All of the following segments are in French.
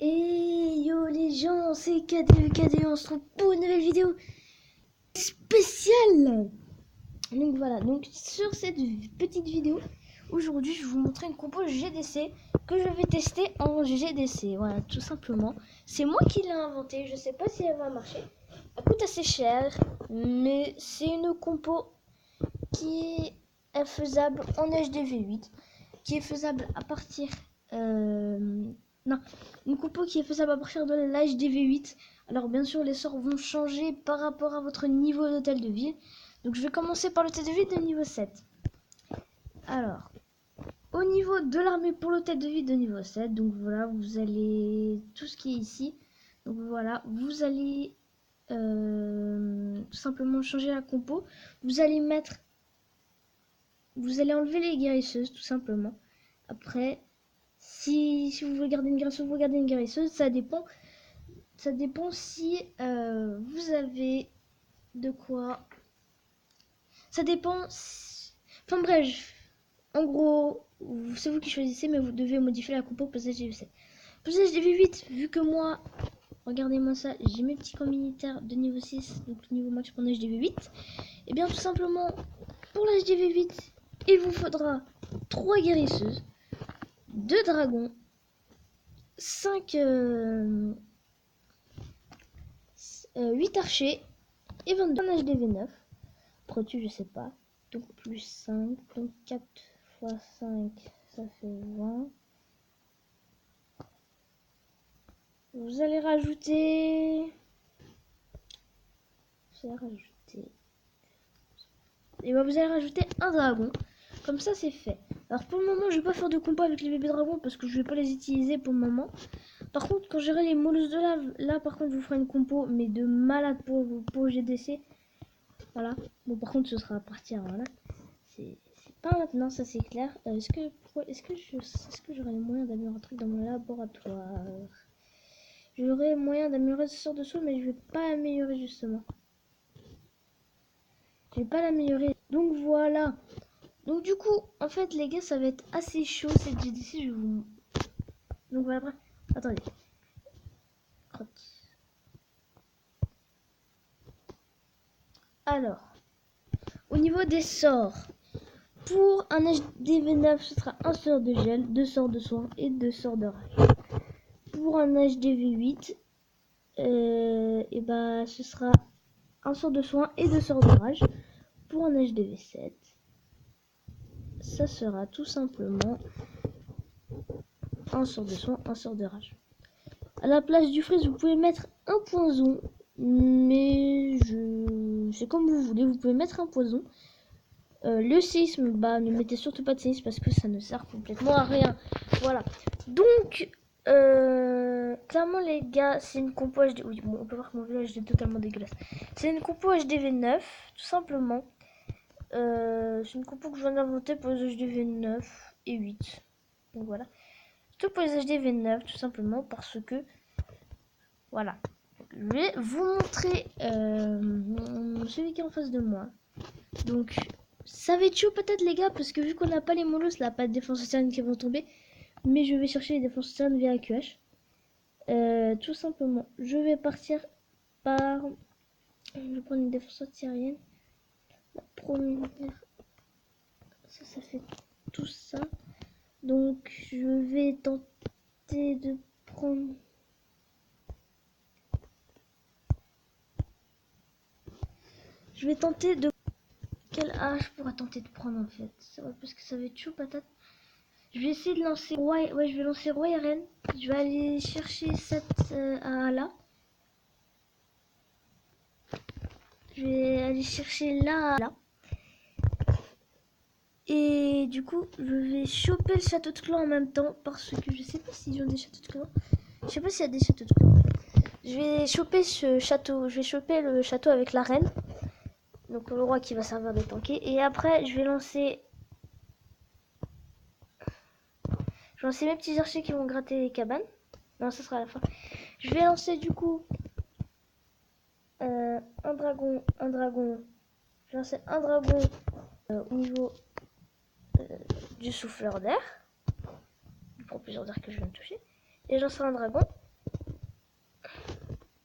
Et yo les gens, c'est KD, on se retrouve pour une nouvelle vidéo spéciale. Donc voilà, donc sur cette petite vidéo, aujourd'hui je vais vous montrer une compo GDC que je vais tester en GDC. Voilà, tout simplement. C'est moi qui l'ai inventée, je sais pas si elle va marcher. Elle coûte assez cher, mais c'est une compo qui est faisable en HDV8, qui est faisable à partir... non, une compo qui est faisable à partir de l'âge DV8. Alors bien sûr les sorts vont changer par rapport à votre niveau d'hôtel de ville. Donc je vais commencer par l'hôtel de ville de niveau 7. Alors, au niveau de l'armée pour l'hôtel de ville de niveau 7, donc voilà, vous allez... tout ce qui est ici. Donc voilà, vous allez tout simplement changer la compo. Vous allez mettre... Vous allez enlever les guérisseuses tout simplement. Après... Si vous voulez garder une guérisseuse, vous gardez une guérisseuse. Ça dépend si vous avez de quoi. Ça dépend. Enfin bref. En gros, c'est vous qui choisissez, mais vous devez modifier la compo passage DV7. Passage DV8, vu que moi, regardez-moi ça, j'ai mes petits camps militaires de niveau 6, donc niveau max pour HDV8. Et bien tout simplement, pour l'HDV8, il vous faudra 3 guérisseuses, 2 dragons, 8 archers et 22 HDV9. Après-tu, je sais pas. Donc plus 5, donc 4 x 5, ça fait 20. Vous allez rajouter... Et ben vous allez rajouter un dragon. Comme ça, c'est fait. Alors pour le moment, je vais pas faire de combat avec les bébés dragons parce que je vais pas les utiliser pour le moment. Par contre, quand j'aurai les molosses de lave, là par contre, je vous ferai une compo, mais de malade pour GDC. Voilà. Bon, par contre, ce sera à partir. Voilà. C'est pas maintenant, ça c'est clair. Est-ce que j'aurai les moyens d'améliorer un truc dans mon laboratoire? J'aurai moyen d'améliorer ce sort de saut, mais je vais pas améliorer justement. Je vais pas l'améliorer. Donc voilà. Donc du coup, en fait, les gars, ça va être assez chaud cette GDC. Je vous... Donc voilà, après. Attendez. Alors, au niveau des sorts, pour un HDV9, ce sera un sort de gel, 2 sorts de soin et 2 sorts de rage. Pour un HDV8, et bah, ce sera un sort de soin et 2 sorts de rage. Pour un HDV7, ça sera tout simplement un sort de soin, un sort de rage. À la place du freeze, vous pouvez mettre un poison, mais c'est comme vous voulez, vous pouvez mettre un poison. Le séisme, bah ne mettez surtout pas de séisme parce que ça ne sert complètement à rien. Voilà. Donc, clairement les gars, c'est une compo HD. Oui, bon, on peut voir que mon village est totalement dégueulasse. C'est une compo HDV9, tout simplement. C'est une compo que je viens d'inventer pour les HDV9 et 8. Donc voilà. Tout pour les HDV9, tout simplement parce que... Voilà. Je vais vous montrer celui qui est en face de moi. Donc... Ça va être chaud peut-être les gars, parce que vu qu'on n'a pas les molosses, là, pas de défense externe qui vont tomber. Mais je vais chercher les défenses externes via AQH. Tout simplement, je vais partir par... Je vais prendre une défense syrienne. La première... Ça fait tout ça. Donc je vais tenter de prendre... Je vais tenter de... Quelle hache je pourrais tenter de prendre en fait? C'est vrai parce que ça va être chaud patate. Je vais essayer de lancer roi. Ouais, je vais lancer roi et reine. Je vais aller chercher cette là. Je vais aller chercher là. Et du coup, je vais choper le château de clan en même temps parce que je sais pas s'ils ont des châteaux de clan. Je sais pas s'il y a des châteaux de clan. Je vais choper ce château. Je vais choper le château avec la reine. Donc le roi qui va servir de tanker. Et après, je vais lancer mes petits archers qui vont gratter les cabanes. Non, ça sera à la fin. Je vais lancer du coup un dragon. Je vais lancer un dragon au niveau du souffleur d'air. Du propulseur d'air que je viens de toucher. Et je lancerai un dragon.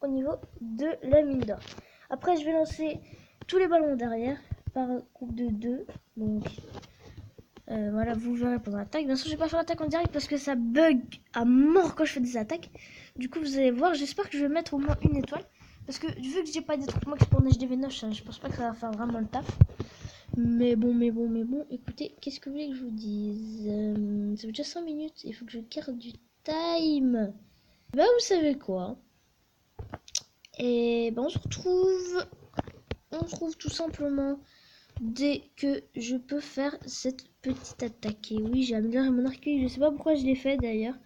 au niveau de la mine d'or. Après, je vais lancer tous les ballons derrière par groupe de 2. Donc, voilà, vous verrez pendant l'attaque. Bien sûr, je vais pas faire l'attaque en direct parce que ça bug à mort quand je fais des attaques. Du coup, vous allez voir. J'espère que je vais mettre au moins une étoile. Parce que vu que j'ai pas des trucs max pour HDV9, je pense pas que ça va faire vraiment le taf. Mais bon. Écoutez, qu'est-ce que vous voulez que je vous dise? Ça fait déjà 5 minutes. Il faut que je garde du time. Bah, vous savez quoi? Et ben, on se retrouve tout simplement dès que je peux faire cette petite attaque. Et oui, j'ai amélioré mon archéologie. Je sais pas pourquoi je l'ai fait d'ailleurs.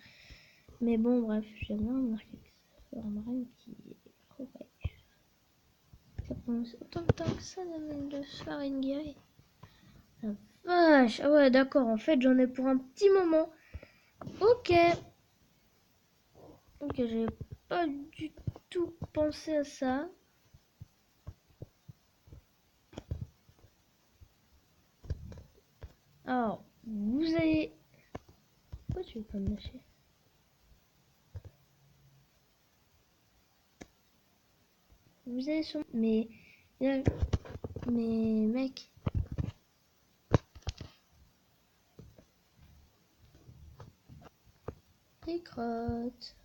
Mais bon, bref, j'ai amélioré mon archéologie. C'est un marin qui est correct. Ça prend autant de temps que ça de se faire une guérie. La vache. Ah ouais, d'accord. En fait, j'en ai pour un petit moment. Ok. Ok, j'avais pas du tout pensé à ça. Alors, vous avez... Pourquoi tu veux pas me lâcher? Vous avez son... Mais mec... Les crottes...